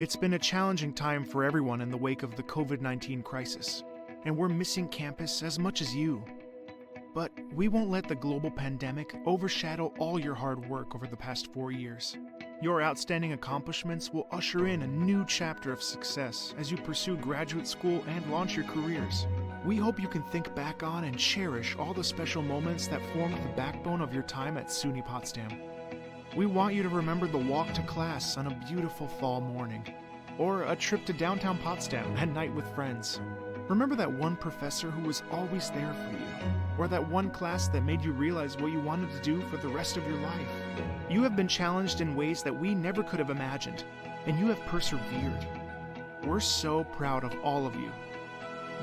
It's been a challenging time for everyone in the wake of the COVID-19 crisis, and we're missing campus as much as you. But we won't let the global pandemic overshadow all your hard work over the past 4 years. Your outstanding accomplishments will usher in a new chapter of success as you pursue graduate school and launch your careers. We hope you can think back on and cherish all the special moments that formed the backbone of your time at SUNY Potsdam. We want you to remember the walk to class on a beautiful fall morning, or a trip to downtown Potsdam at night with friends. Remember that one professor who was always there for you, or that one class that made you realize what you wanted to do for the rest of your life. You have been challenged in ways that we never could have imagined, and you have persevered. We're so proud of all of you.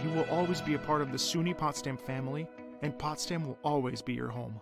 You will always be a part of the SUNY Potsdam family, and Potsdam will always be your home.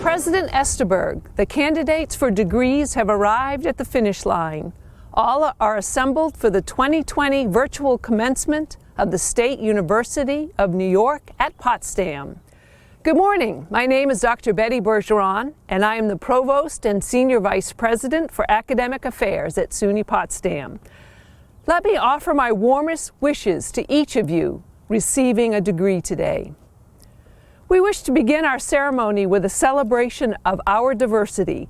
President Esterberg, the candidates for degrees have arrived at the finish line. All are assembled for the 2020 virtual commencement of the State University of New York at Potsdam. Good morning. My name is Dr. Betty Bergeron, and I am the Provost and Senior Vice President for Academic Affairs at SUNY Potsdam. Let me offer my warmest wishes to each of you receiving a degree today. We wish to begin our ceremony with a celebration of our diversity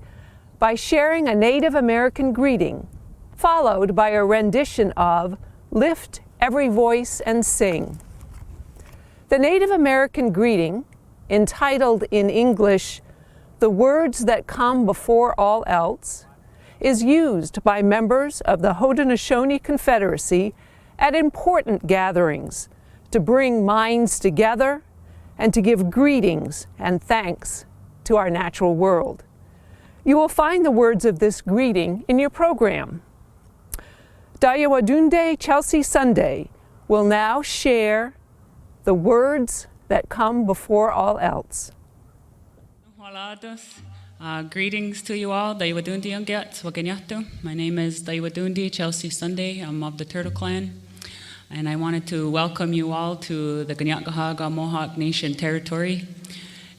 by sharing a Native American greeting, followed by a rendition of Lift Every Voice and Sing. The Native American greeting, entitled in English, The Words That Come Before All Else, is used by members of the Haudenosaunee Confederacy at important gatherings to bring minds together and to give greetings and thanks to our natural world. You will find the words of this greeting in your program. Dayawadunde Chelsea Sunday will now share the words that come before all else. Greetings to you all. My name is Dayawadundi Chelsea Sunday. I'm of the Turtle Clan. And I wanted to welcome you all to the Kanien'kehá:ka Mohawk Nation territory.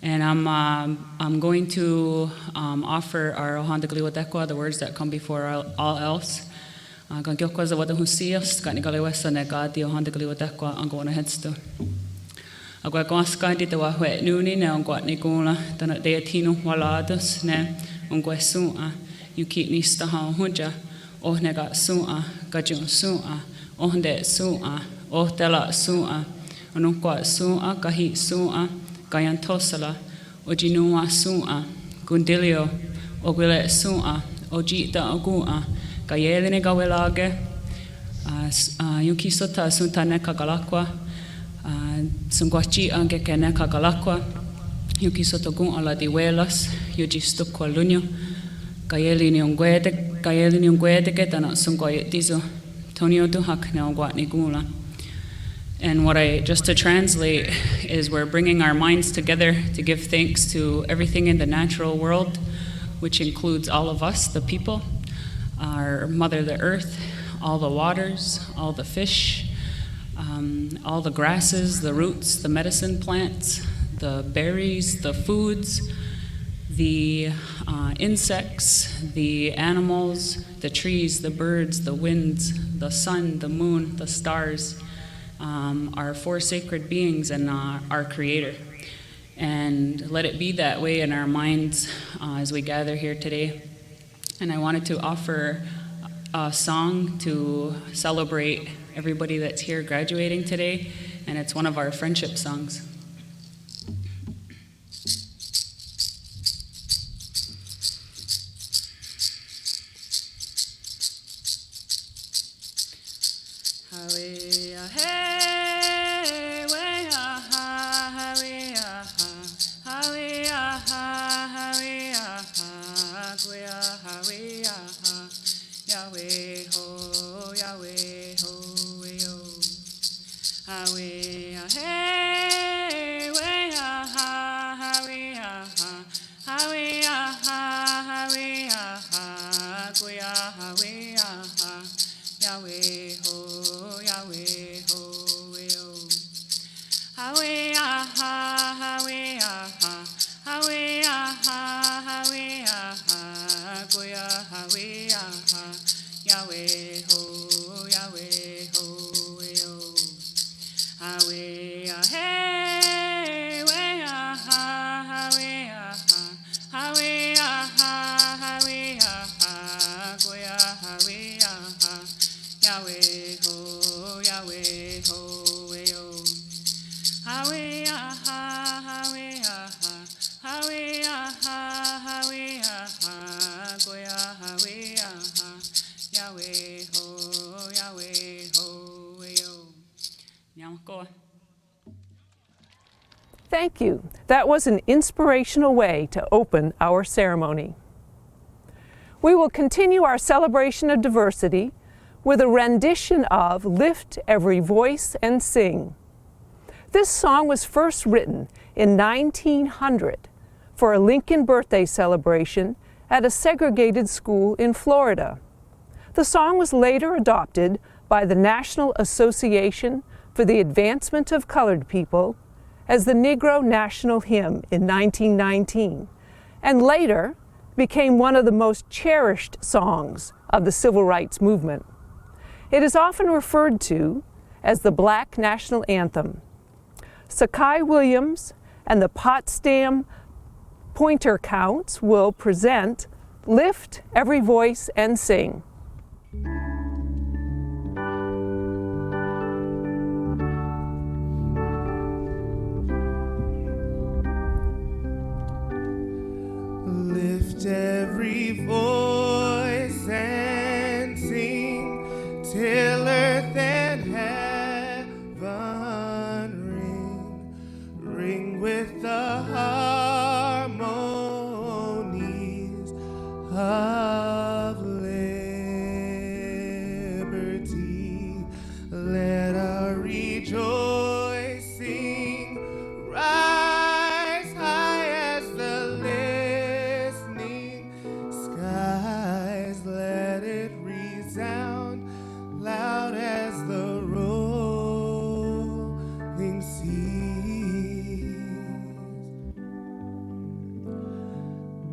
And I'm going to offer our Ohandagliwadekwa, the words that come before all else. Gangyokwaza wadahusias, Kanigalewesa negati Ohandagliwadekwa, Angona Headsto. Agua Goscandi the Wahwet Nuni, ne Ongwat Nigola, Dana Deatino Waladas, ne Ongwesua, you keep Nistaha Hunja, Oh Negat Sua, Gajun Sua. Ohde su'a, ohtela su'a, onukwa su'a, kahi su'a, kayantosala, ojinua su'a, gundilio, ogwile su'a, ojita ogua, kayelene gawelage, Yuki sota sunta ne kagalakwa. Sungwachi angeke ne kagalakwa. Yuki sota gun ala di welas. Yuji stukwa lunyo. Kailey ni ungwede ke tana sungwa dizo. Tonio duhak ne ongwat ni gula. And just to translate is we're bringing our minds together to give thanks to everything in the natural world, which includes all of us, the people, our mother, the earth, all the waters, all the fish, all the grasses, the roots, the medicine plants, the berries, the foods, the insects, the animals, the trees, the birds, the winds, the sun, the moon, the stars, our four sacred beings and our Creator. And let it be that way in our minds as we gather here today. And I wanted to offer a song to celebrate everybody that's here graduating today, and it's one of our friendship songs. Thank you. That was an inspirational way to open our ceremony. We will continue our celebration of diversity with a rendition of Lift Every Voice and Sing. This song was first written in 1900 for a Lincoln birthday celebration at a segregated school in Florida. The song was later adopted by the National Association for the Advancement of Colored People as the Negro National Hymn in 1919, and later became one of the most cherished songs of the Civil Rights Movement. It is often referred to as the Black National Anthem. Sakai Williams and the Potsdam Pointer Counts will present Lift Every Voice and Sing. Lift every voice and sing till earth and heaven ring with the harmonies of liberty. Let our rejoicing rise high as the listening skies. Let it resound loud as the rolling seas.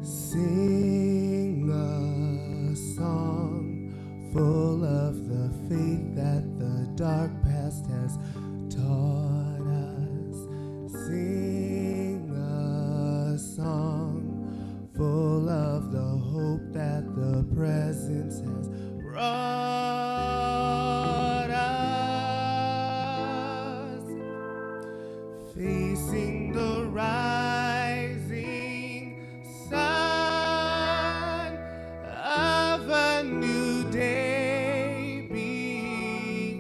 Sing a song full of the faith that the dark past has taught us. Sing a song full of the hope that the presence has brought us. Facing the rising sun of a new day beginning.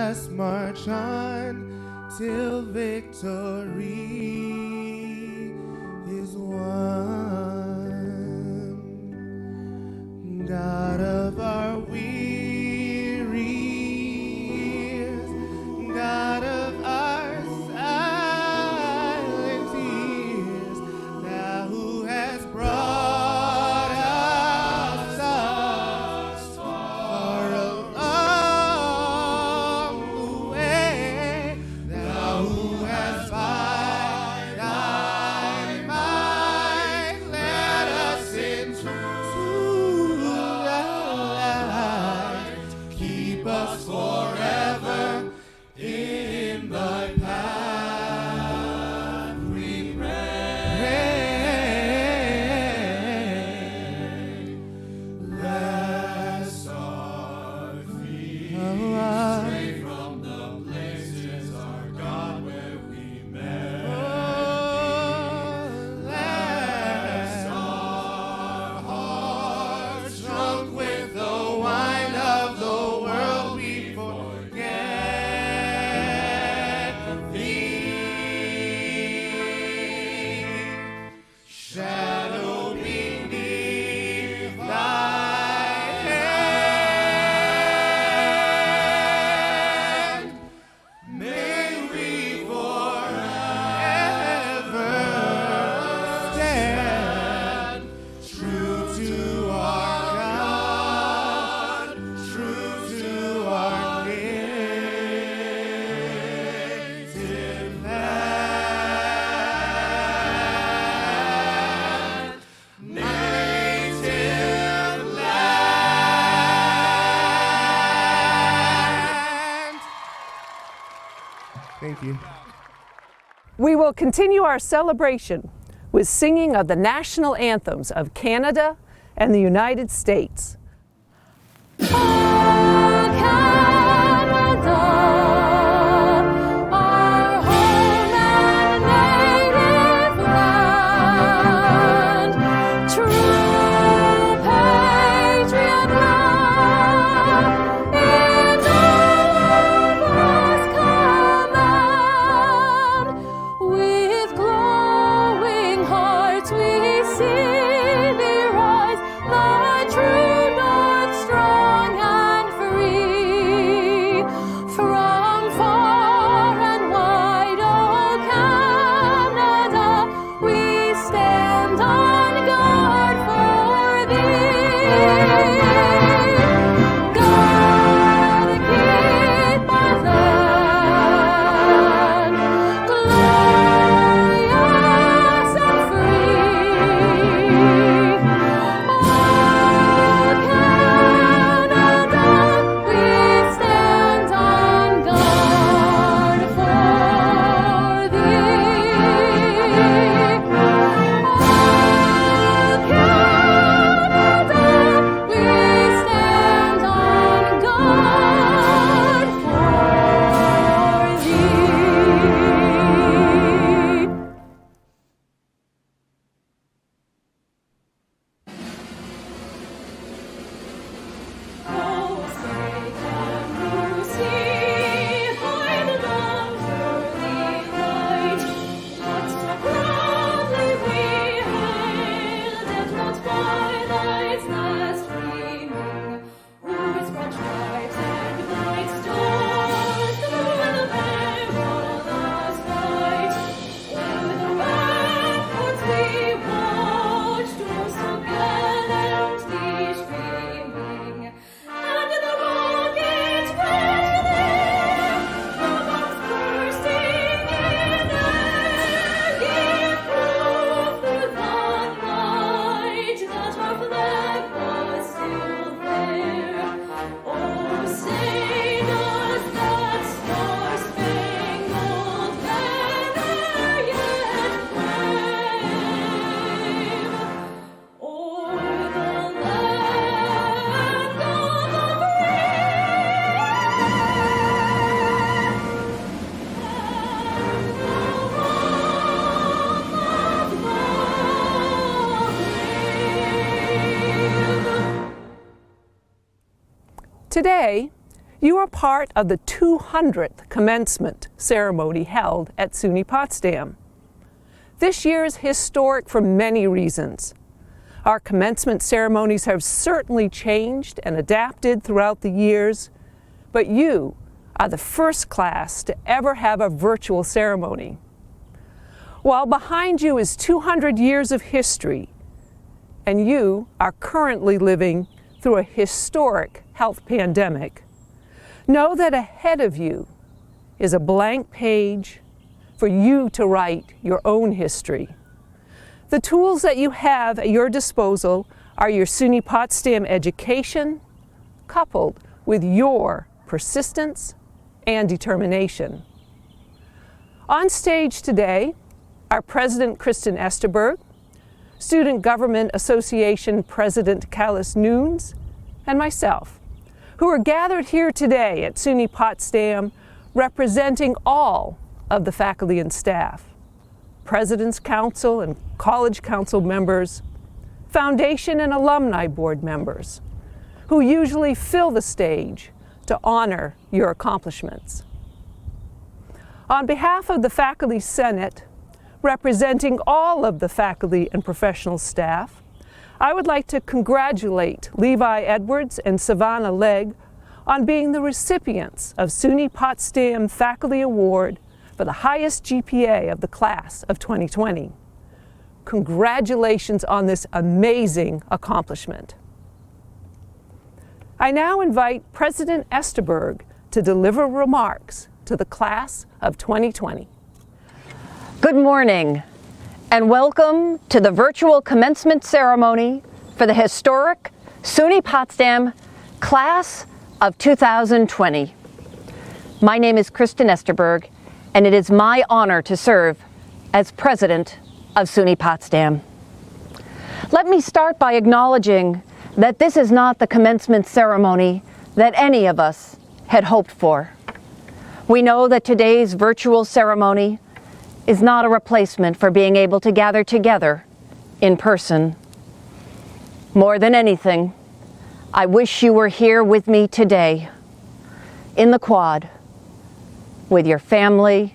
us march on till victory is won. God of our weary years, God of our silent tears, thou who has brought us thus far along the way, thou who hast by thy might led us into the light, keep us forever in thy path, we pray. Bless our feet, stray from the places, our God, where we met. Bless our hearts, drunk with the wine of the world, we forget thee. Shadow beneath thy hand, may we forever stand true to our God, true to our native land, native land. Thank you. We will continue our celebration with singing of the national anthems of Canada and the United States. With glowing hearts we see thee rise, the true north strong and free. From far and wide, O Canada, we stand on guard for thee. God keep our land glorious and free. O Canada, we stand on guard for thee. O Canada, we stand on guard for thee. Oh, say can you see by the dawn's early light what so proudly we hailed at God's twilight's last gleaming, whose broad stripes and bright stars through the perilous fight, o'er the ramparts we watched, oh so gallantly streaming, and the rockets crashed there, the bombs bursting in air, give proof through the night that our flag was still there. Oh, say does that star-spangled banner yet wave o'er the land of the Today, You are part of the 200th commencement ceremony held at SUNY Potsdam. This year is historic for many reasons. Our commencement ceremonies have certainly changed and adapted throughout the years, but you are the first class to ever have a virtual ceremony. While behind you is 200 years of history, and you are currently living through a historic health pandemic, know that ahead of you is a blank page for you to write your own history. The tools that you have at your disposal are your SUNY Potsdam education, coupled with your persistence and determination. On stage today are President Kristen Esterberg, Student Government Association President Callis Nunes, and myself, who are gathered here today at SUNY Potsdam representing all of the faculty and staff, President's Council and College Council members, Foundation and Alumni Board members, who usually fill the stage to honor your accomplishments. On behalf of the Faculty Senate, representing all of the faculty and professional staff, I would like to congratulate Levi Edwards and Savannah Legg on being the recipients of SUNY Potsdam Faculty Award for the highest GPA of the class of 2020. Congratulations on this amazing accomplishment. I now invite President Esterberg to deliver remarks to the class of 2020. Good morning, and welcome to the virtual commencement ceremony for the historic SUNY Potsdam Class of 2020. My name is Kristen Esterberg, and it is my honor to serve as president of SUNY Potsdam. Let me start by acknowledging that this is not the commencement ceremony that any of us had hoped for. We know that today's virtual ceremony is not a replacement for being able to gather together in person. More than anything, I wish you were here with me today, in the quad, with your family,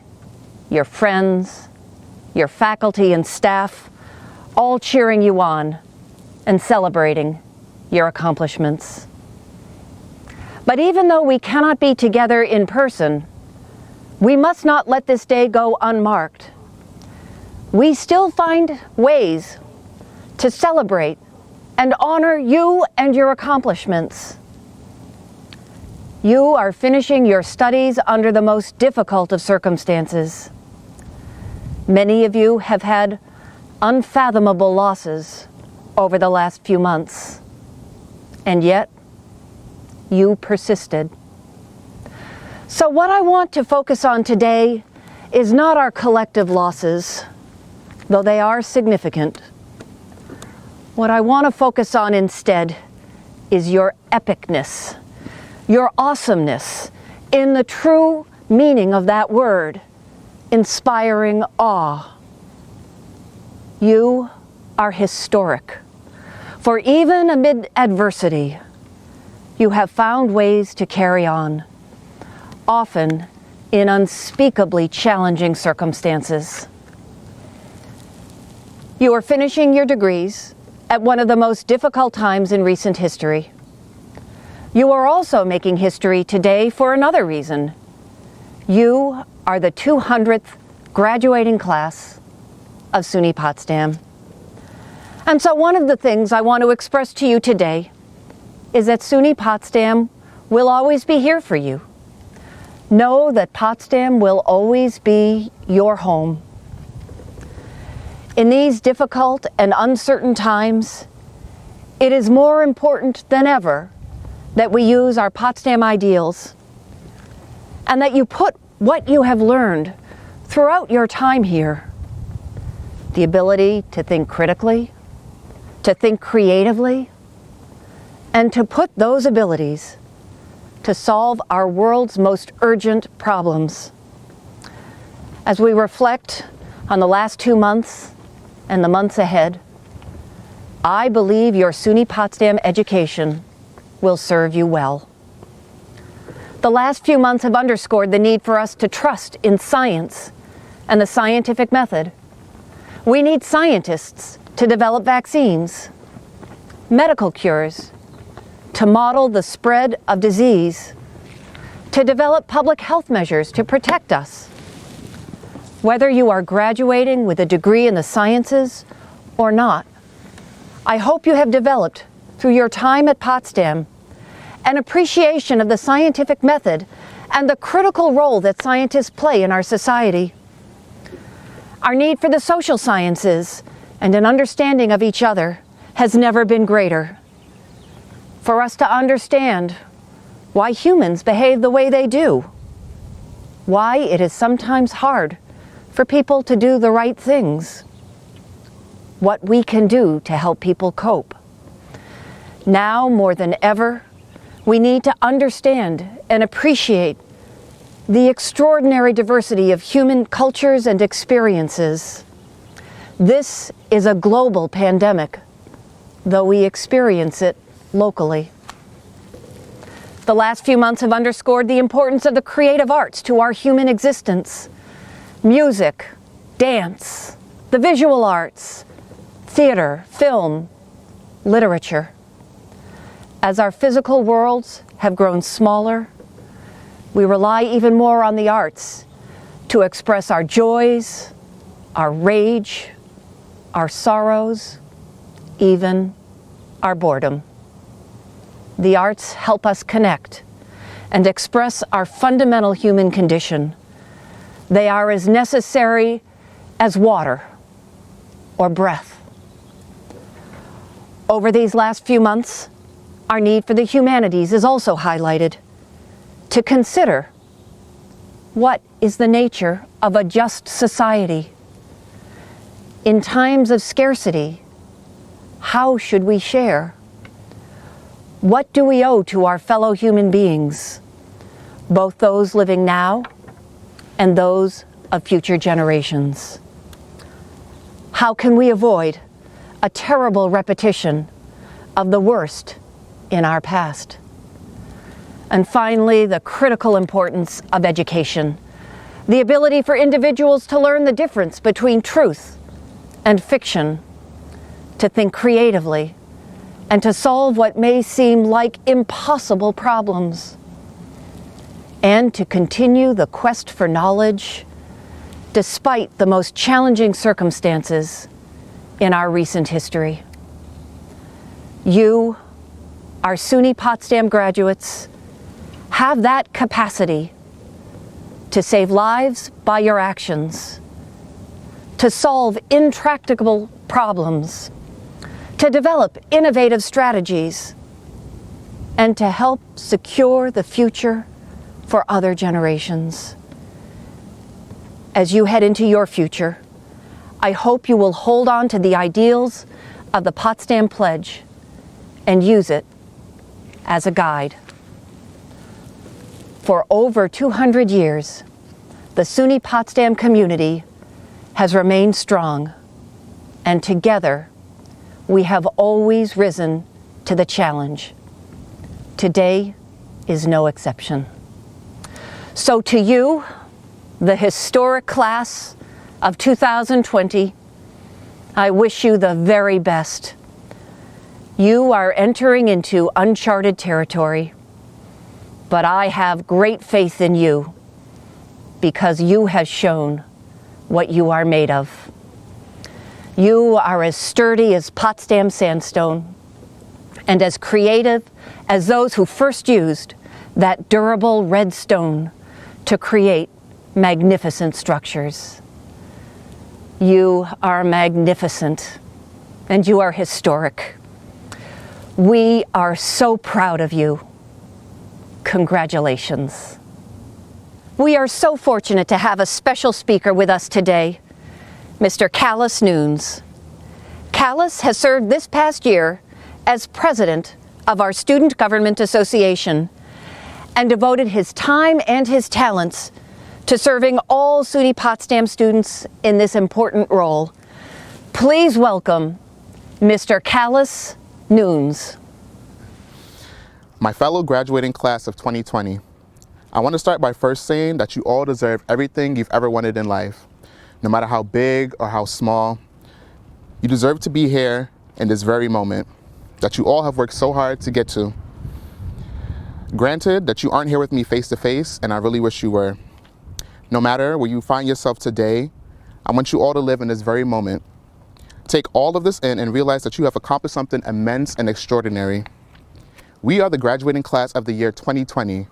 your friends, your faculty and staff, all cheering you on and celebrating your accomplishments. But even though we cannot be together in person, we must not let this day go unmarked. We still find ways to celebrate and honor you and your accomplishments. You are finishing your studies under the most difficult of circumstances. Many of you have had unfathomable losses over the last few months, and yet you persisted. So what I want to focus on today is not our collective losses, though they are significant. What I want to focus on instead is your epicness, your awesomeness, in the true meaning of that word, inspiring awe. You are historic, for even amid adversity, you have found ways to carry on, often in unspeakably challenging circumstances. You are finishing your degrees at one of the most difficult times in recent history. You are also making history today for another reason. You are the 200th graduating class of SUNY Potsdam. And so one of the things I want to express to you today is that SUNY Potsdam will always be here for you. Know that Potsdam will always be your home. In these difficult and uncertain times, it is more important than ever that we use our Potsdam ideals and that you put what you have learned throughout your time here, the ability to think critically, to think creatively, and to put those abilities to solve our world's most urgent problems. As we reflect on the last 2 months and the months ahead, I believe your SUNY Potsdam education will serve you well. The The last few months have underscored the need for us to trust in science and the scientific method. We need scientists to develop vaccines, medical cures, to model the spread of disease, to develop public health measures to protect us. Whether you are graduating with a degree in the sciences or not, I hope you have developed, through your time at Potsdam, an appreciation of the scientific method and the critical role that scientists play in our society. Our need for the social sciences and an understanding of each other has never been greater. For us to understand why humans behave the way they do, why it is sometimes hard for people to do the right things, what we can do to help people cope. Now more than ever, we need to understand and appreciate the extraordinary diversity of human cultures and experiences. This is a global pandemic, though we experience it locally. The last few months have underscored the importance of the creative arts to our human existence. Music, dance, the visual arts, theater, film, literature. As our physical worlds have grown smaller, we rely even more on the arts to express our joys, our rage, our sorrows, even our boredom. The arts help us connect and express our fundamental human condition. They are as necessary as water or breath. Over these last few months, our need for the humanities is also highlighted. To consider what is the nature of a just society. In times of scarcity, how should we share? What do we owe to our fellow human beings, both those living now and those of future generations? How can we avoid a terrible repetition of the worst in our past? And finally, the critical importance of education, the ability for individuals to learn the difference between truth and fiction, to think creatively, and to solve what may seem like impossible problems, and to continue the quest for knowledge despite the most challenging circumstances in our recent history. You, our SUNY Potsdam graduates, have that capacity to save lives by your actions, to solve intractable problems, to develop innovative strategies, and to help secure the future for other generations. As you head into your future, I hope you will hold on to the ideals of the Potsdam Pledge and use it as a guide. For over 200 years, the SUNY Potsdam community has remained strong, and together we have always risen to the challenge. Today is no exception. So to you, the historic class of 2020, I wish you the very best. You are entering into uncharted territory, but I have great faith in you because you have shown what you are made of. You are as sturdy as Potsdam sandstone and as creative as those who first used that durable red stone to create magnificent structures. You are magnificent and you are historic. We are so proud of you. Congratulations. We are so fortunate to have a special speaker with us today, Mr. Callis Nunes. Callis has served this past year as president of our Student Government Association and devoted his time and his talents to serving all SUNY Potsdam students in this important role. Please welcome Mr. Callis Nunes. My fellow graduating class of 2020, I want to start by first saying that you all deserve everything you've ever wanted in life, no matter how big or how small. You deserve to be here in this very moment that you all have worked so hard to get to. Granted that you aren't here with me face to face, and I really wish you were. No matter where you find yourself today, I want you all to live in this very moment. Take all of this in and realize that you have accomplished something immense and extraordinary. We are the graduating class of the year 2020,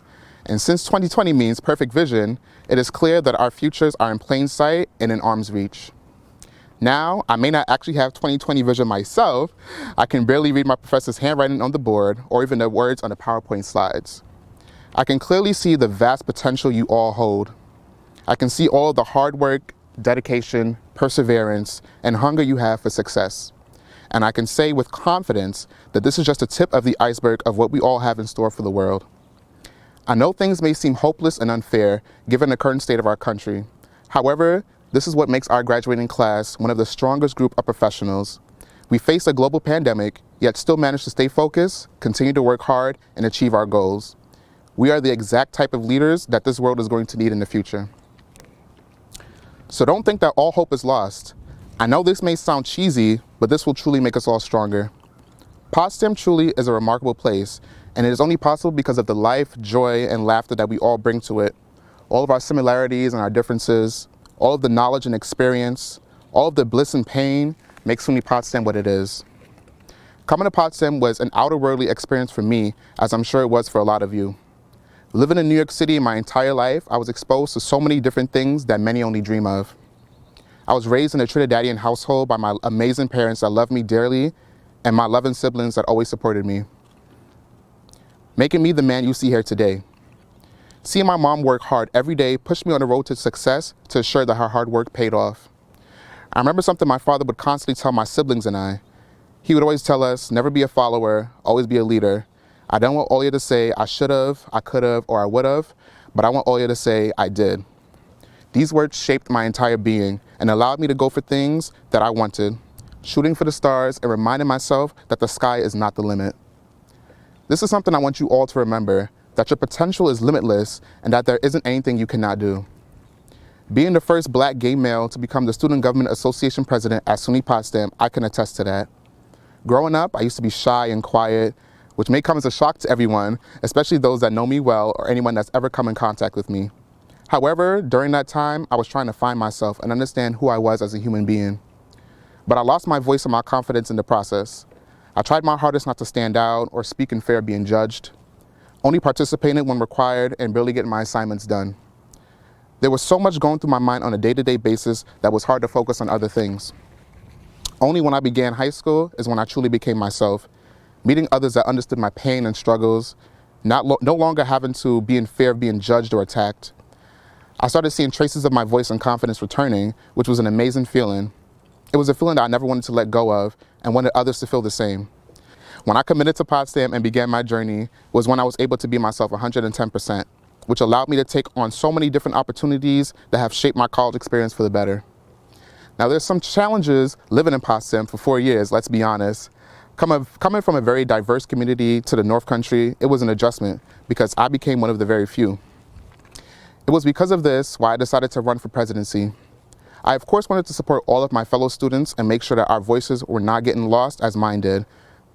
and since 2020 means perfect vision, it is clear that our futures are in plain sight and in arm's reach. Now, I may not actually have 2020 vision myself. I can barely read my professor's handwriting on the board or even the words on the PowerPoint slides. I can clearly see the vast potential you all hold. I can see all of the hard work, dedication, perseverance, and hunger you have for success. And I can say with confidence that this is just the tip of the iceberg of what we all have in store for the world. I know things may seem hopeless and unfair given the current state of our country. However, this is what makes our graduating class one of the strongest group of professionals. We face a global pandemic, yet still manage to stay focused, continue to work hard, and achieve our goals. We are the exact type of leaders that this world is going to need in the future. So don't think that all hope is lost. I know this may sound cheesy, but this will truly make us all stronger. Potsdam truly is a remarkable place, and it is only possible because of the life, joy, and laughter that we all bring to it. All of our similarities and our differences, all of the knowledge and experience, all of the bliss and pain makes SUNY Potsdam what it is. Coming to Potsdam was an outer-worldly experience for me, as I'm sure it was for a lot of you. Living in New York City my entire life, I was exposed to so many different things that many only dream of. I was raised in a Trinidadian household by my amazing parents that loved me dearly and my loving siblings that always supported me, making me the man you see here today. Seeing my mom work hard every day pushed me on the road to success to ensure that her hard work paid off. I remember something my father would constantly tell my siblings and I. He would always tell us, never be a follower, always be a leader. I don't want all you to say, I should have, I could have, or I would have, but I want all you to say, I did. These words shaped my entire being and allowed me to go for things that I wanted, shooting for the stars and reminding myself that the sky is not the limit. This is something I want you all to remember, that your potential is limitless and that there isn't anything you cannot do. Being the first Black gay male to become the Student Government Association president at SUNY Potsdam, I can attest to that. Growing up, I used to be shy and quiet, which may come as a shock to everyone, especially those that know me well or anyone that's ever come in contact with me. However, during that time, I was trying to find myself and understand who I was as a human being. But I lost my voice and my confidence in the process. I tried my hardest not to stand out or speak in fear of being judged, only participated when required and barely getting my assignments done. There was so much going through my mind on a day-to-day basis that was hard to focus on other things. Only when I began high school is when I truly became myself, meeting others that understood my pain and struggles, no longer having to be in fear of being judged or attacked. I started seeing traces of my voice and confidence returning, which was an amazing feeling. It was a feeling that I never wanted to let go of and wanted others to feel the same. When I committed to Potsdam and began my journey was when I was able to be myself 110%, which allowed me to take on so many different opportunities that have shaped my college experience for the better. Now there's some challenges living in Potsdam for 4 years, let's be honest. Coming from a very diverse community to the North Country, it was an adjustment because I became one of the very few. It was because of this why I decided to run for presidency. I of course wanted to support all of my fellow students and make sure that our voices were not getting lost as mine did,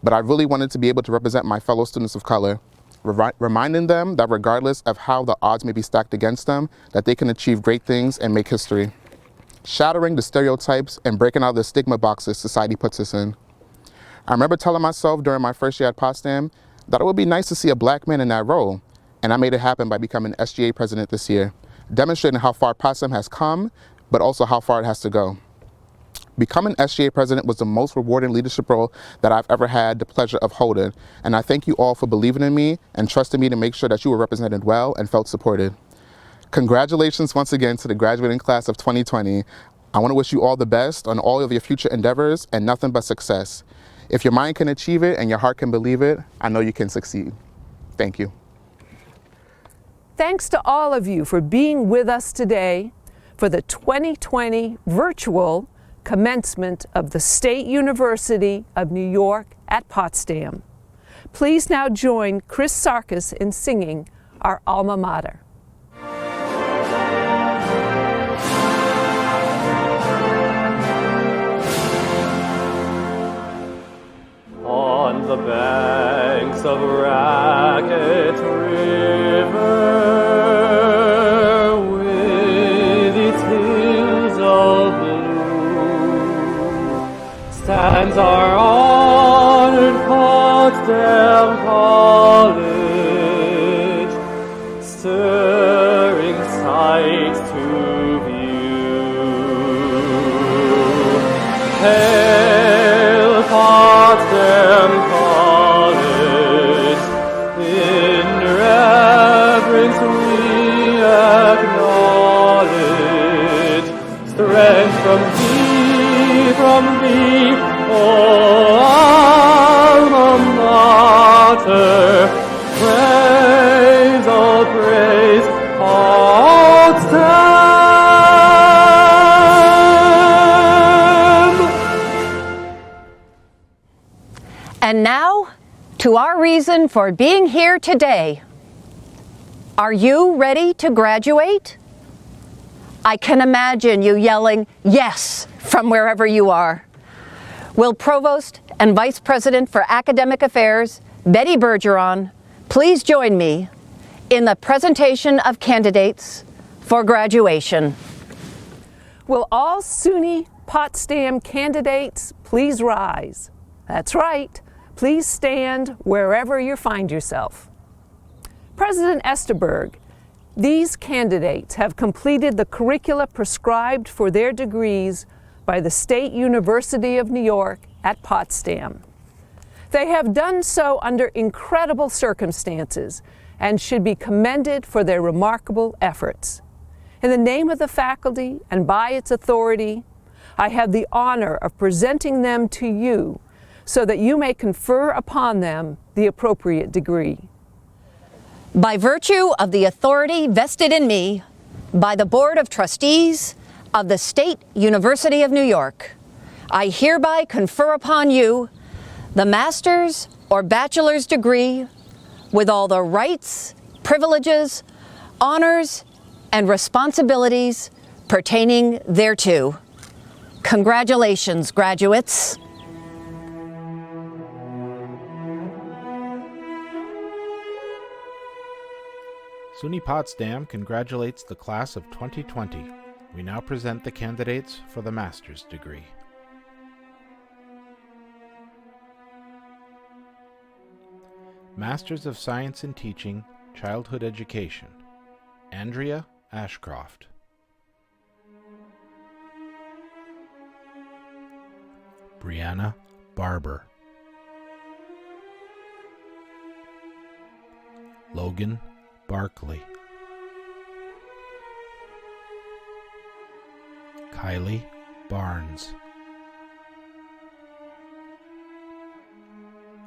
but I really wanted to be able to represent my fellow students of color, reminding them that regardless of how the odds may be stacked against them, that they can achieve great things and make history, shattering the stereotypes and breaking out of the stigma boxes society puts us in. I remember telling myself during my first year at Potsdam that it would be nice to see a Black man in that role, and I made it happen by becoming SGA president this year, demonstrating how far Potsdam has come, but also how far it has to go. Becoming SGA president was the most rewarding leadership role that I've ever had the pleasure of holding, and I thank you all for believing in me and trusting me to make sure that you were represented well and felt supported. Congratulations once again to the graduating class of 2020. I want to wish you all the best on all of your future endeavors and nothing but success. If your mind can achieve it and your heart can believe it, I know you can succeed. Thank you. Thanks to all of you for being with us today for the 2020 virtual commencement of the State University of New York at Potsdam. Please now join Chris Sarkis in singing our alma mater. the banks of Racket River, with its hills of blue, stands our honored Potsdam College, stirring sights to view. Hail Potsdam College, in reverence we acknowledge strength from thee, oh alma mater. Praise, oh praise, Potsdam. And now, to our reason for being here today. Are you ready to graduate? I can imagine you yelling, yes, from wherever you are. Will Provost and Vice President for Academic Affairs, Betty Bergeron, please join me in the presentation of candidates for graduation. Will all SUNY Potsdam candidates please rise? That's right. Please stand wherever you find yourself. President Esterberg, these candidates have completed the curricula prescribed for their degrees by the State University of New York at Potsdam. They have done so under incredible circumstances and should be commended for their remarkable efforts. In the name of the faculty and by its authority, I have the honor of presenting them to you so that you may confer upon them the appropriate degree. By virtue of the authority vested in me by the Board of Trustees of the State University of New York, I hereby confer upon you the master's or bachelor's degree with all the rights, privileges, honors, and responsibilities pertaining thereto. Congratulations, graduates. SUNY Potsdam congratulates the class of 2020. We now present the candidates for the master's degree. Masters of Science in Teaching, Childhood Education, Andrea Ashcroft. Breanna Barber. Logan Barkley. Kylie Barnes.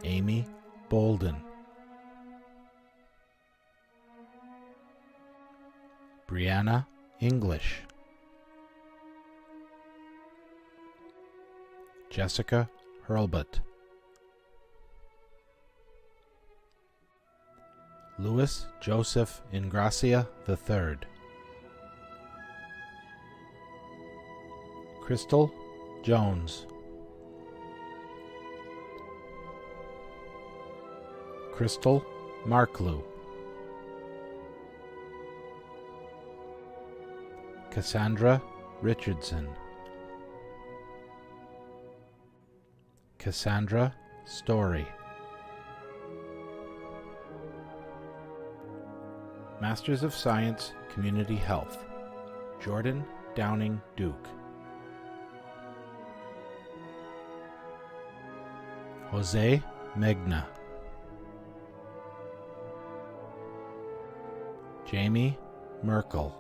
Amy Bolden. Breanna English. Jessica Hurlbut. Louis Joseph Ingracia III. Crystal Jones. Crystal Marklew. Cassandra Richardson. Cassandra Story. Masters of Science, Community Health, Jordan Downing Duke. Jose Megna. Jamie Merkel.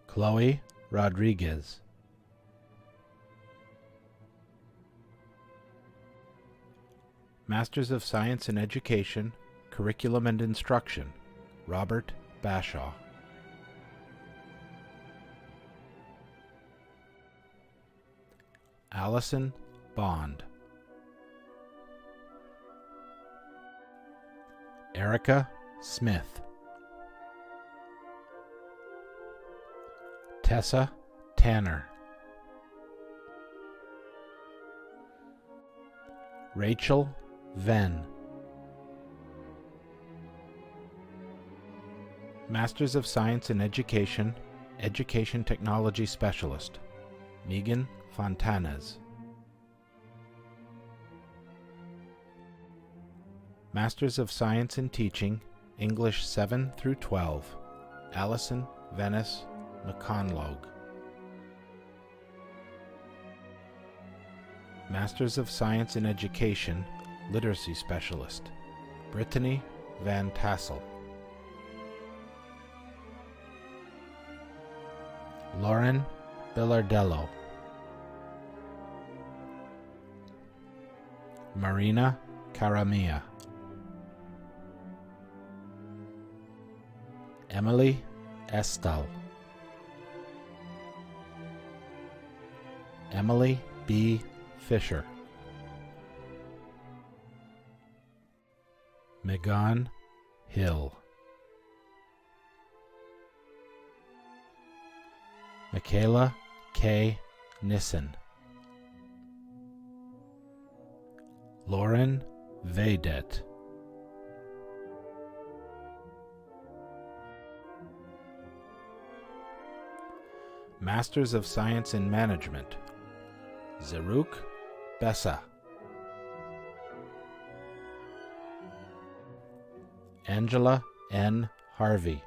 Chloe Rodriguez. Masters of Science in Education, Curriculum and Instruction, Robert Bashaw. Allison Bond. Erica Smith. Tessa Tanner. Rachel Venn. Masters of Science in Education, Education Technology Specialist, Megan Fontanez. Masters of Science in Teaching, English 7 through 12, Allison Venice McConlogue. Masters of Science in Education, Literacy Specialist, Brittany Van Tassel. Lauren Billardello. Marina Caramia. Emily Estal. Emily B. Fisher. Megan Hill. Michaela K. Nissen. Lauren Vedet. Masters of Science in Management, Zaruk Bessa. Angela N. Harvey.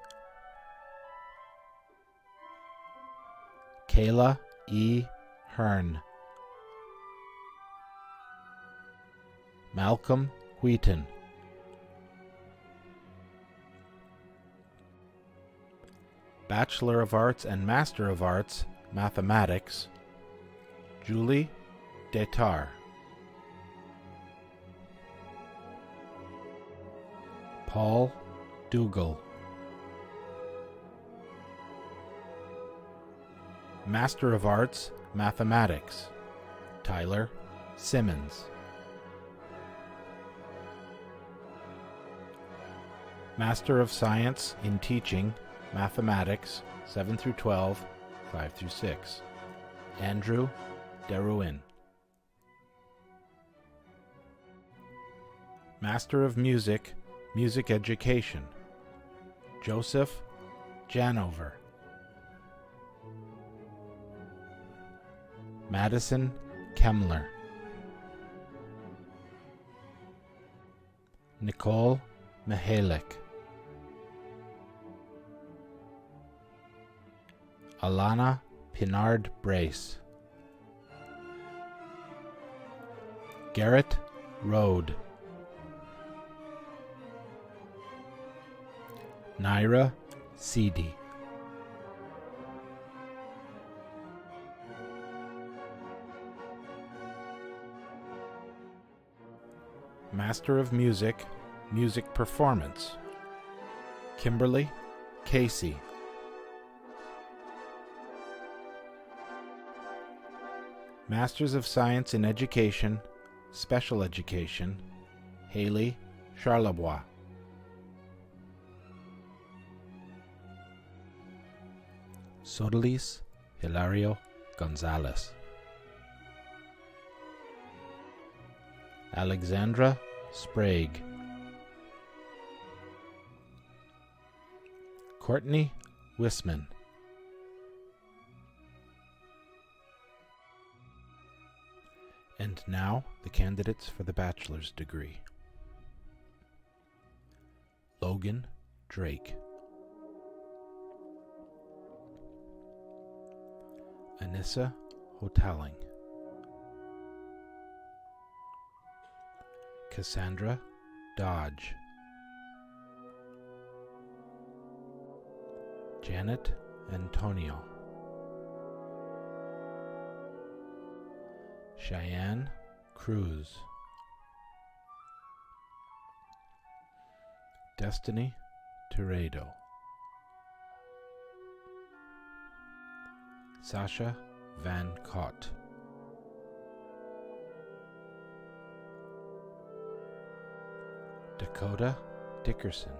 Kayla E. Hearn. Malcolm Wheaton. Bachelor of Arts and Master of Arts, Mathematics, Julie Detar. Paul Dougal. Master of Arts, Mathematics, Tyler Simmons. Master of Science in Teaching, Mathematics, 7 through 12, 5 through 6, Andrew Deruin. Master of Music, Music Education, Joseph Janover. Madison Kemmler. Nicole Mihalik. Alana Pinard Brace. Garrett Rode. Naira Seedy. Master of Music, Music Performance, Kimberly Casey. Masters of Science in Education, Special Education, Haley Charlebois. Sodalis Hilario Gonzalez. Alexandra Sprague. Courtney Wisman. And now, the candidates for the bachelor's degree. Logan Drake. Anissa Hotaling. Cassandra Dodge. Janet Antonio. Cheyenne Cruz. Destiny Tirado. Sasha Van Cott. Dakota Dickerson.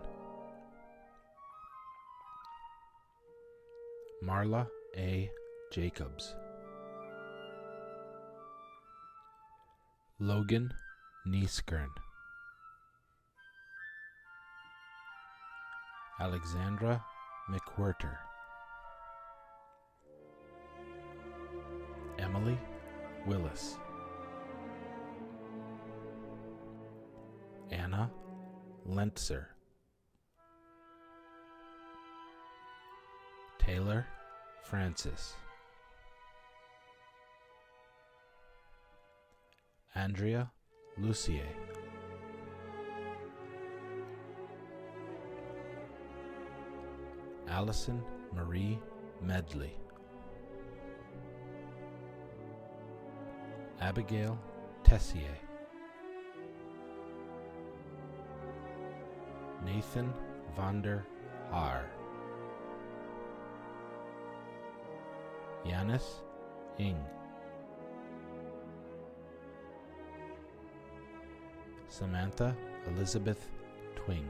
Marla A. Jacobs. Logan Nieskern, Alexandra McWhirter, Emily Willis, Anna Lentzer, Taylor Francis, Andrea Lucier, Allison Marie Medley, Abigail Tessier, Nathan Vander Haar, Yanis Ing, Samantha Elizabeth Twing,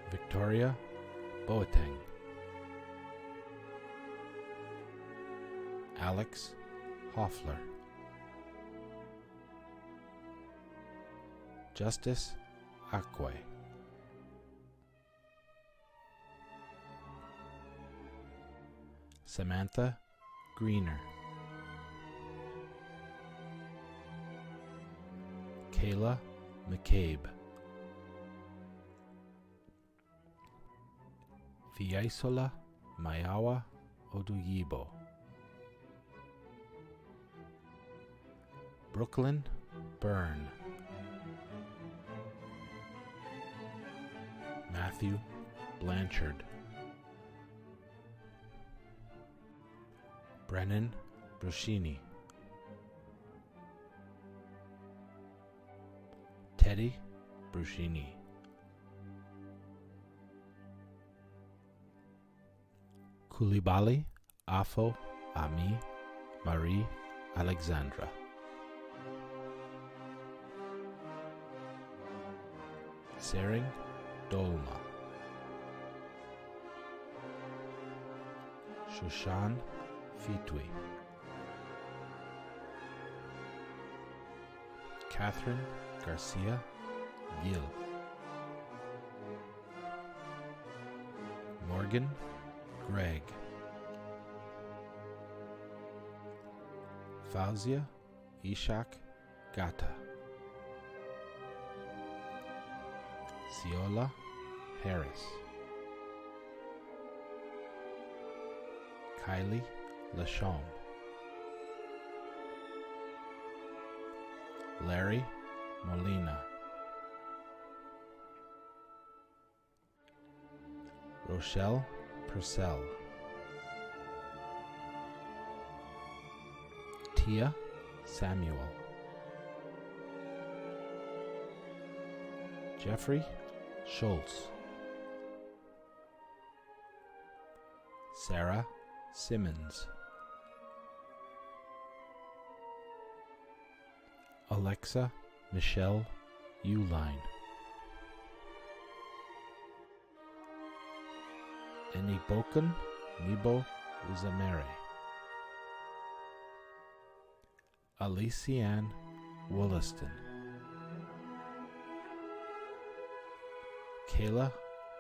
Victoria Boateng, Alex Hofler, Justice Akwe, Samantha Greener, Kayla McCabe, Fiaisola Mayawa Oduyibo, Brooklyn Byrne, Matthew Blanchard, Brennan Bruschini, Teddy Bruschini, Koulibaly Afo Ami Marie Alexandra, Sering Dolma, Shushan Fitwi, Catherine Garcia Gil, Morgan Gregg, Fauzia Ishak Gata, Ciola Harris, Kylie Lachaume, Larry Molina, Rochelle Purcell, Tia Samuel, Jeffrey Schultz, Sarah Simmons, Alexa Michelle Uline, Enibokan Nibo Uzamere, Alician Wollaston, Kayla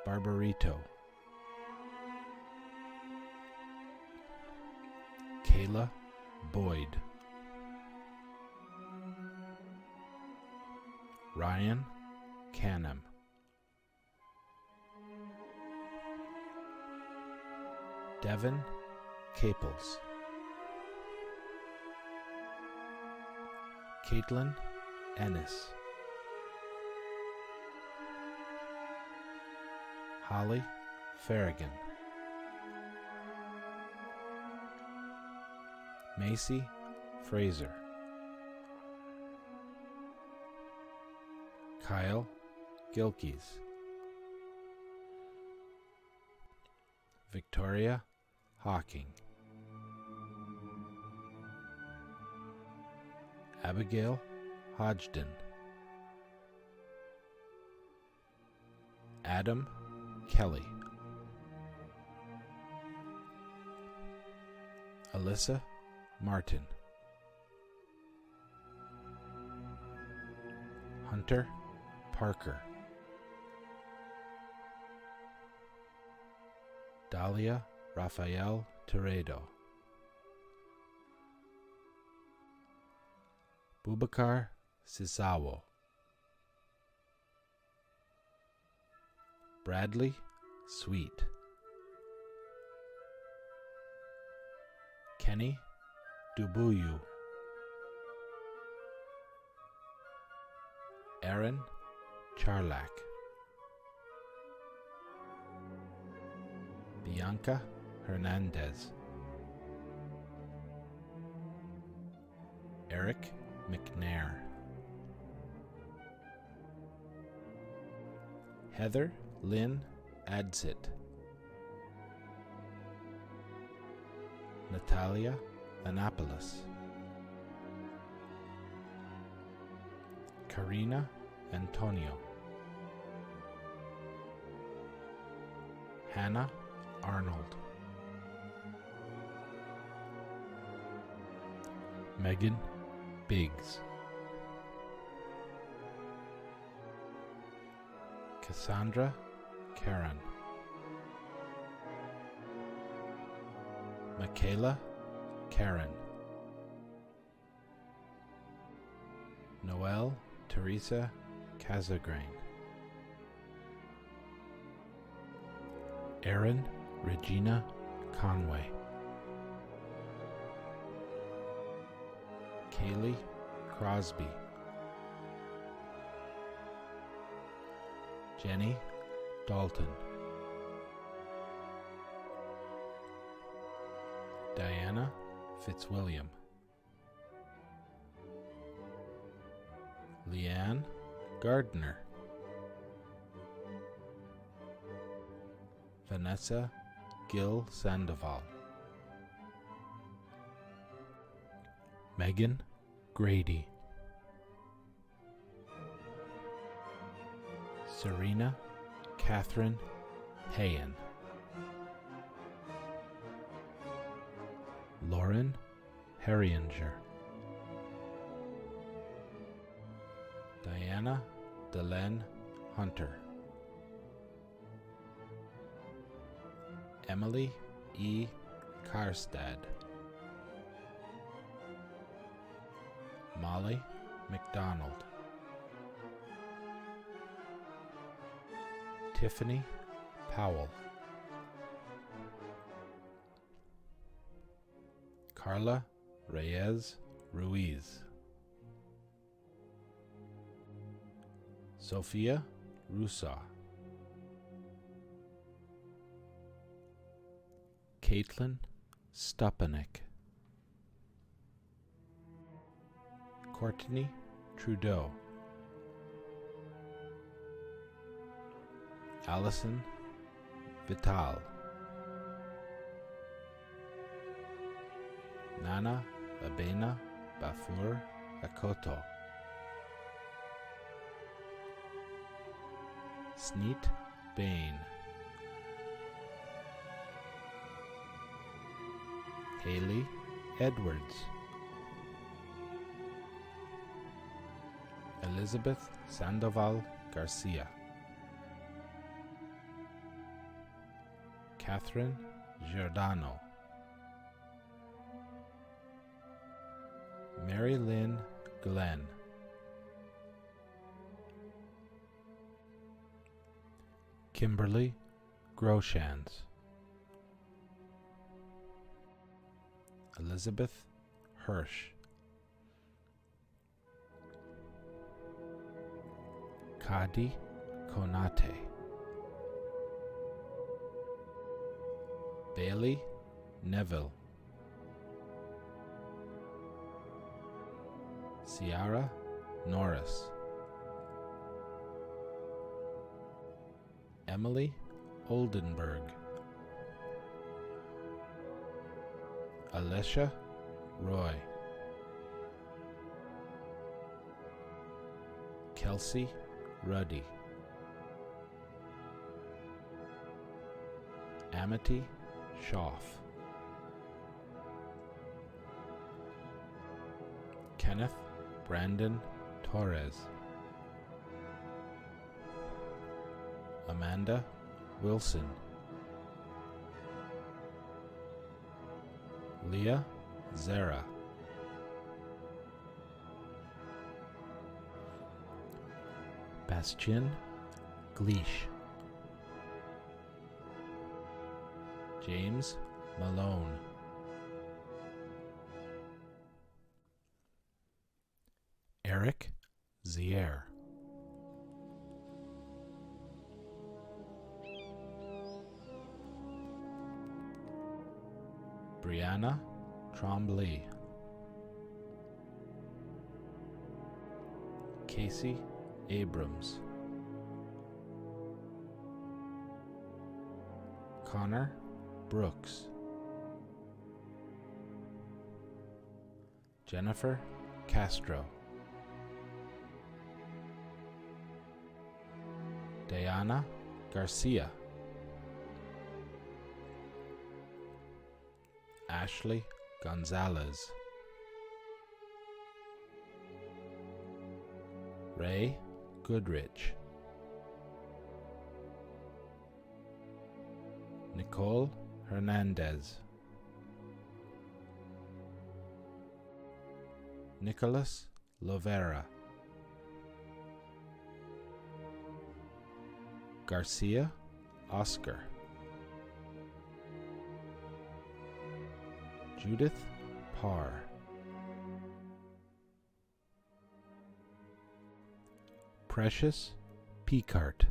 Barbarito, Kayla Boyd, Ryan Canham, Devin Caples, Caitlin Ennis, Holly Farragon, Macy Fraser, Kyle Gilkeys, Victoria Hawking, Abigail Hodgdon, Adam Kelly, Alyssa Martin, Hunter Parker, Dalia Rafael Toredo, Bubakar Sisawo, Bradley Sweet, Kenny Dubuyu, Aaron Charlak, Bianca Hernandez, Eric McNair, Heather Lynn Adsit, Natalia Annapolis, Karina Antonio, Hannah Arnold, Megan Biggs, Cassandra Karen, Michaela Karen, Noelle Teresa Casagrain, Erin Regina Conway, Kailey Crosby, Jenny Dalton, Diana Fitzwilliam, Leanne Gardner, Vanessa Gill Sandoval, Megan Grady, Serena Catherine Hayen, Lauren Herringer, Diana Delenn Hunter, Emily E. Karstad, Molly McDonald, Tiffany Powell, Carla Reyes Ruiz, Sophia Rusa, Caitlin Stupanek, Courtney Trudeau, Allison Vital, Nana Abena Bafur Akoto, Sneet Bain, Haley Edwards, Elizabeth Sandoval Garcia, Catherine Giordano, Mary Lynn Glenn, Kimberly Groshans, Elizabeth Hirsch, Kadi Konate, Bailey Neville, Ciara Norris, Emily Oldenburg, Alicia Roy, Kelsey Ruddy, Amity Schaff, Kenneth Brandon Torres, Amanda Wilson, Leah Zara, Bastien Gleish, James Malone, Eric Zier, Breanna Trombley, Casey Abrams, Connor Brooks, Jennifer Castro, Diana Garcia, Ashley Gonzalez, Ray Goodrich, Nicole Hernandez, Nicholas Lovera, Garcia Oscar, Judith Parr, Precious Picart,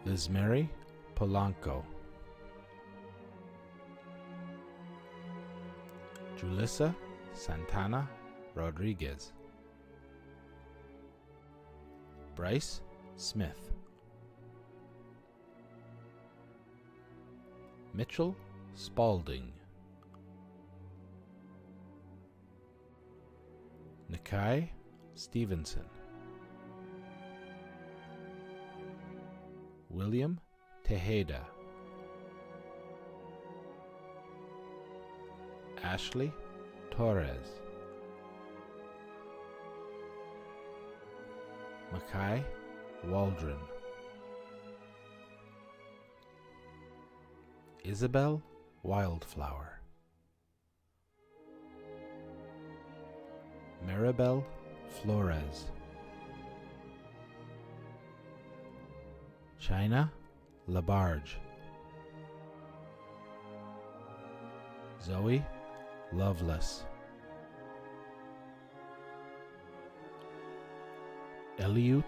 Lizmary Polanco, Julissa Santana Rodriguez, Bryce Smith, Mitchell Spalding, Nykai Stevenson, William Tejeda, Ashley Torres, Mackay Waldron, Isabel Wildflower, Maribel Flores, China Labarge, Zoe Loveless, Eliud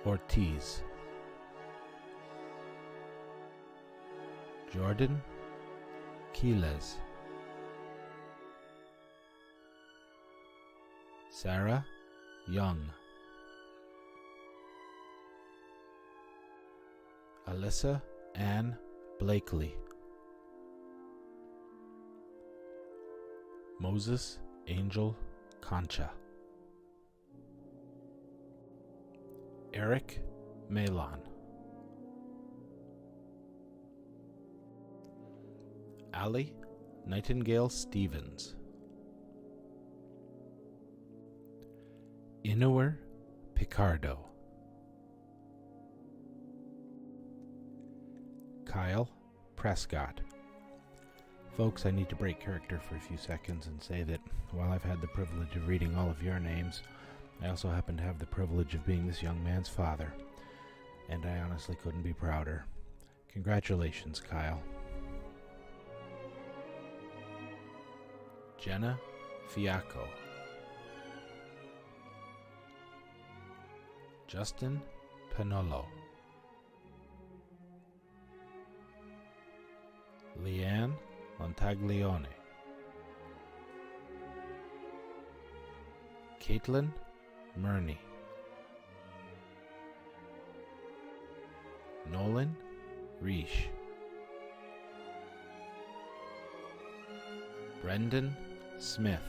Ortiz, Jordan Quiles, Sarah Young, Alyssa Ann Blakely, Moses Angel Concha, Eric Malon, Allie Nightingale Stevens, Inuwer Picardo, Kyle Prescott. Folks, I need to break character for a few seconds and say that while I've had the privilege of reading all of your names, I also happen to have the privilege of being this young man's father, and I honestly couldn't be prouder. Congratulations, Kyle. Jenna Fiacco, Justin Panolo, Leanne Montaglione, Caitlin Murney, Nolan Reish, Brendan Smith,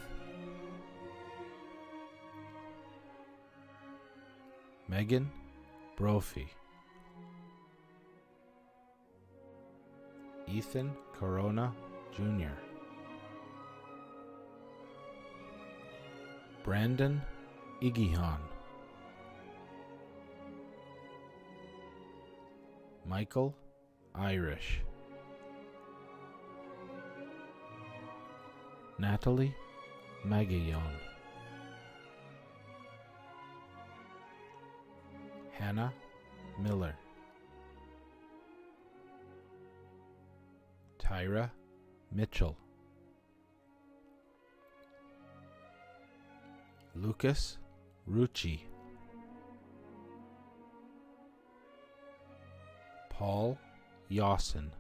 Megan Brophy, Ethan Corona Jr., Brandon Igihan, Michael Irish, Natalie Magayon, Hannah Miller, Tyra Mitchell, Lucas Rucci, Paul Yawson,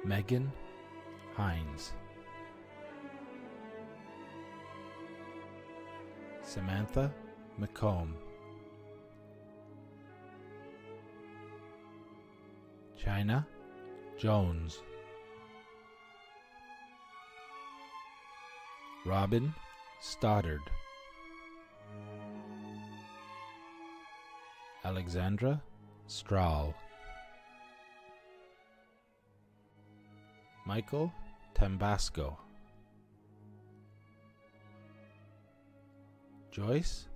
Megan Hines, Samantha McComb, China Jones, Robin Stoddard, Alexandra Strahl, Michael Tambasco, Joyce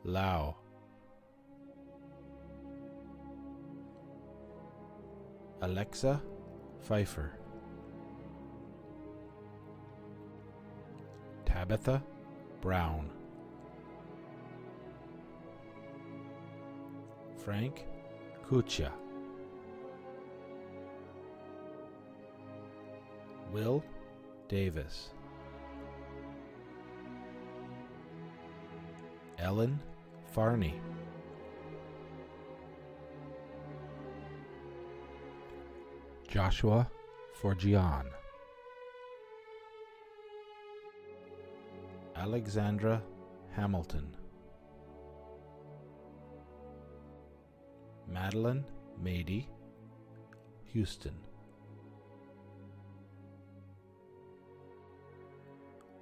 Lau, Alexa Pfeiffer, Tabitha Brown, Frank Kucha, Will Davis, Ellen Farney, Joshua Forgian, Alexandra Hamilton, Madeline Mady, Houston,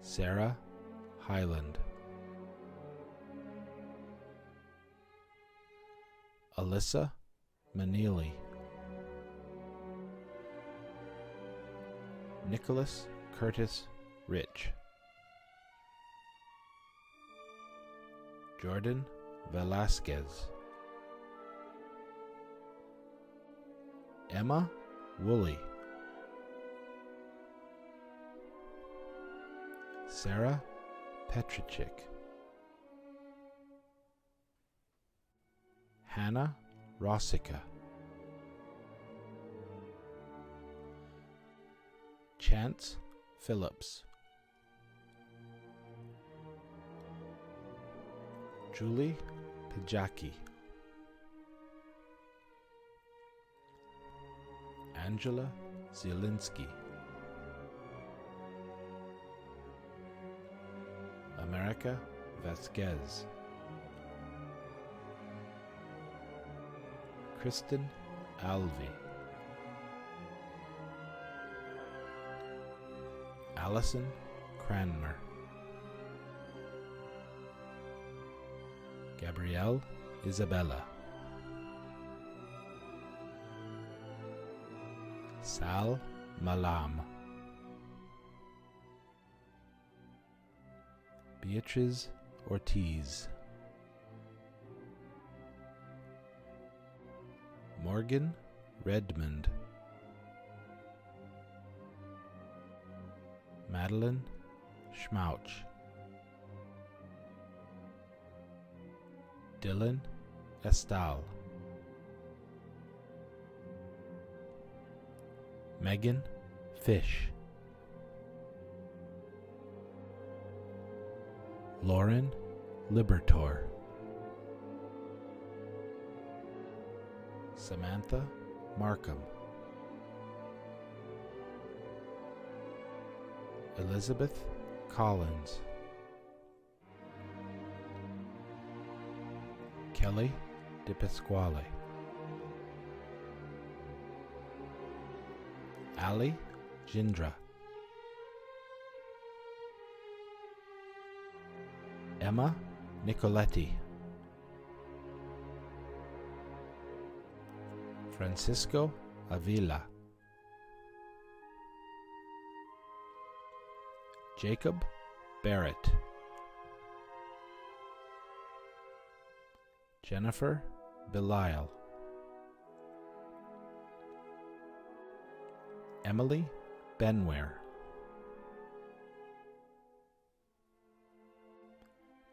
Sarah Highland, Alyssa Manili, Nicholas Curtis Rich, Jordan Velasquez, Emma Woolley, Sarah Petrichik, Hannah Rossica, Chance Phillips, Julie Pajaki, Angela Zielinski, America Vasquez, Kristen Alvey, Allison Cranmer, Gabrielle Isabella, Sal Malam, Beatriz Ortiz, Morgan Redmond, Madeline Schmouch, Dylan Estal, Megan Fish, Lauren Libertor, Samantha Markham, Elizabeth Collins, Kelly De Pasquale, Ali Jindra, Emma Nicoletti, Francisco Avila, Jacob Barrett, Jennifer Belisle, Emily Benware,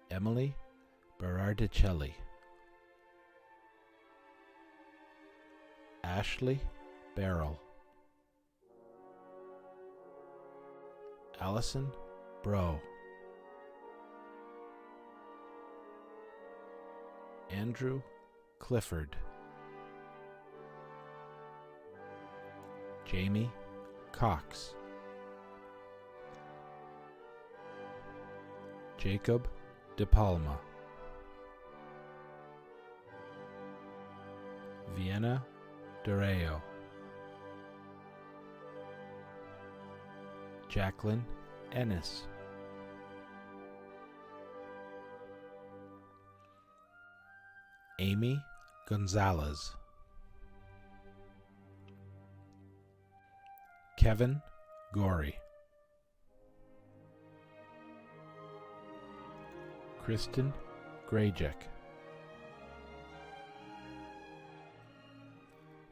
Emily Berardicelli, Ashley Barrell, Allison Bro, Andrew Clifford, Jamie Cox, Jacob De Palma, Vienna Dureo, Jacqueline Ennis, Amy Gonzalez, Kevin Gorey, Kristen Grajek,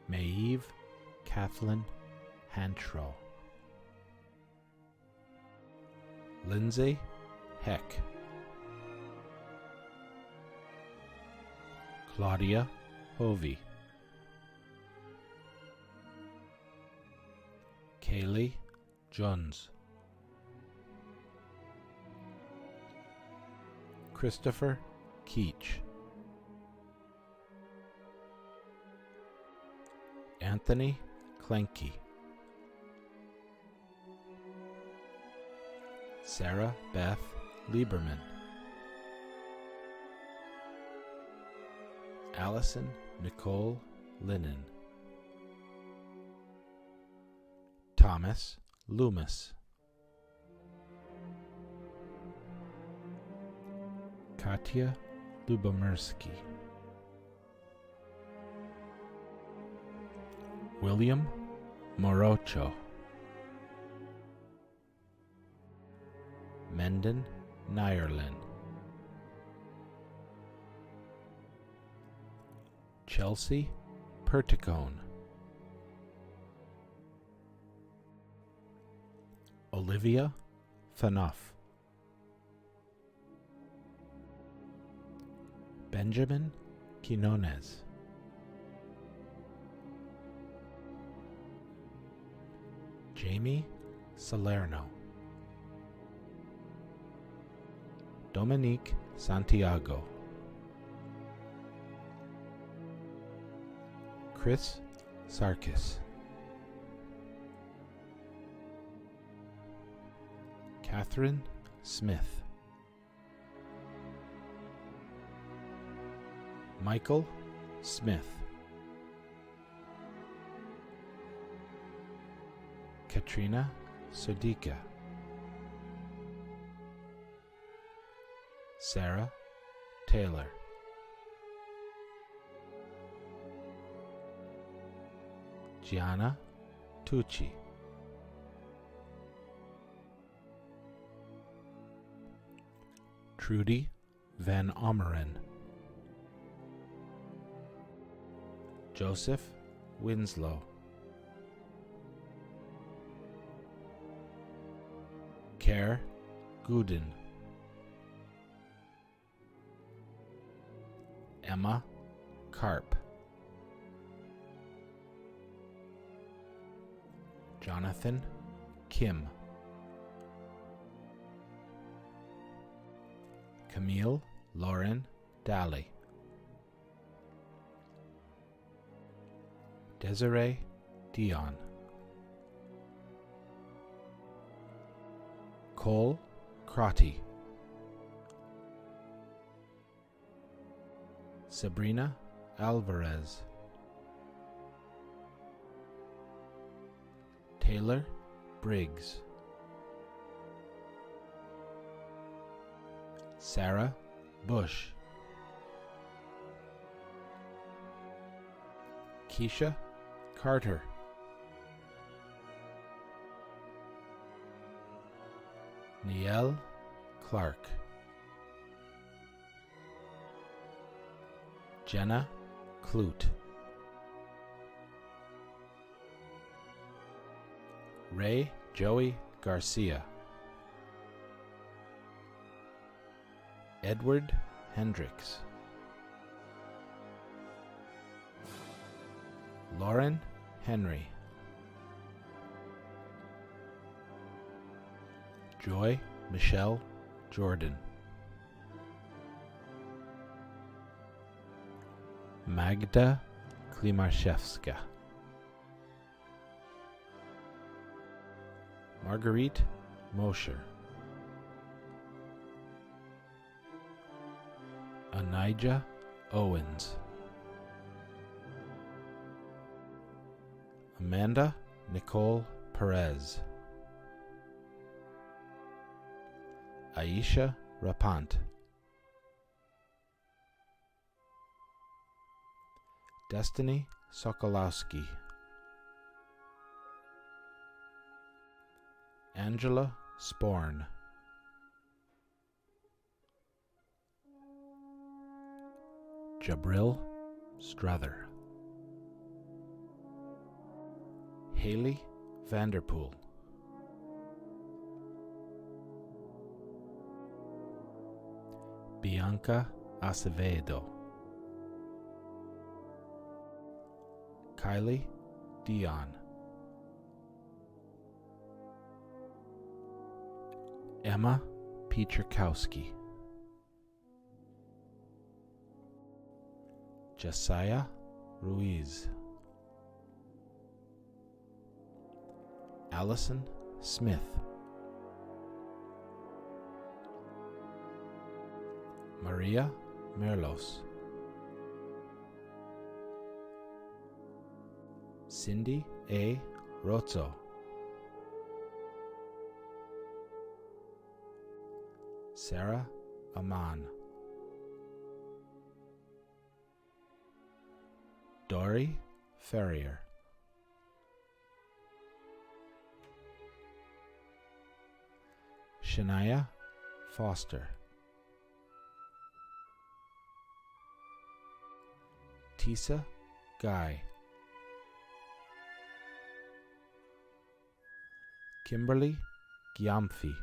Maeve Kathleen Hantro, Lindsay Heck, Claudia Hovey, Kailey Jones, Christopher Keach, Anthony Klenke, Sarah Beth Lieberman, Allison Nicole Linen, Thomas Loomis, Katya Lubomirsky, William Morocho, Mendon Nyerlin, Chelsea Perticone, Olivia Fanoff, Benjamin Quinones, Jamie Salerno, Dominique Santiago, Chris Sarkis, Catherine Smith, Michael Smith, Katrina Sodika, Sarah Taylor, Gianna Tucci, Trudy Van Omeren, Joseph Winslow, Care Gooden, Emma Karp, Jonathan Kim, Camille Lauren Daly, Desiree Dion, Cole Crotty, Sabrina Alvarez, Taylor Briggs, Sarah Bush, Keisha Carter, Nielle Clark, Jenna Clute, Ray Joey Garcia, Edward Hendricks, Lauren Henry, Joy Michelle Jordan, Magda Klimaszewska, Marguerite Mosher, Anijah Owens, Amanda Nicole Perez, Aisha Rapant, Destiny Sokolowski, Angela Sporn, Jabril Struther, Haley Vanderpool, Bianca Acevedo, Kylie Dion, Emma Pietrzakowski, Josiah Ruiz, Allison Smith, Maria Merlos, Cindy A. Rozzo, Sarah Aman, Dory Ferrier, Shania Foster, Tisa Guy, Kimberly Gyamfi,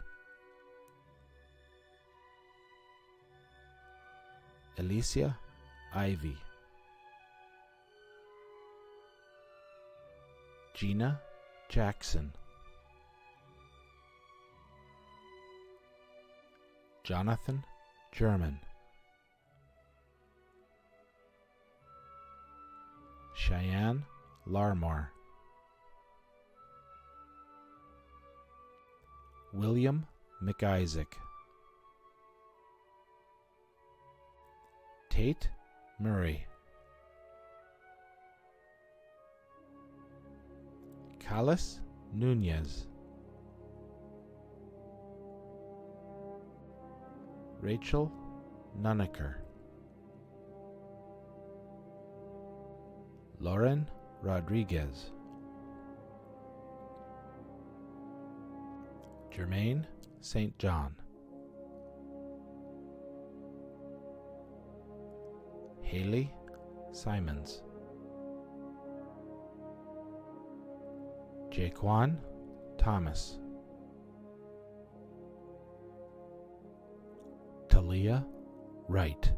Alicia Ivy, Gina Jackson, Jonathan German, Cheyenne Larmore, William McIsaac, Tate Murray, Callis Nunez, Rachel Nuneker, Lauren Rodriguez, Jermaine St. John, Haley Simons, Jaquan Thomas, Talia Wright,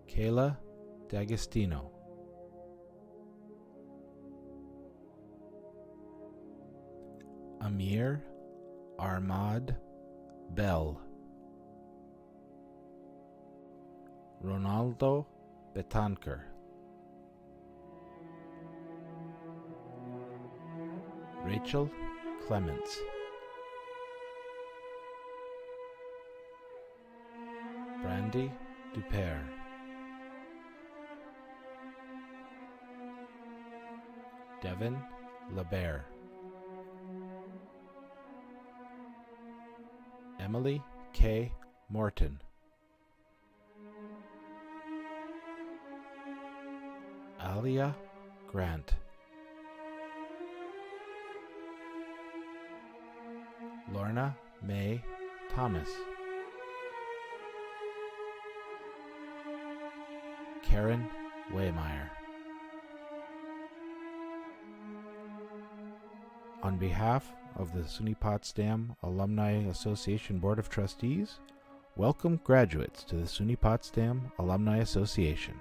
Kayla D'Agostino, Amir Armad Bell, Ronaldo Betanker, Rachel Clements, Brandy Dupere, Devin LeBaire, Emily K. Morton, Alia Grant, Lorna Mae Thomas, Karen Waymeyer. On behalf of the SUNY Potsdam Alumni Association Board of Trustees, welcome graduates to the SUNY Potsdam Alumni Association.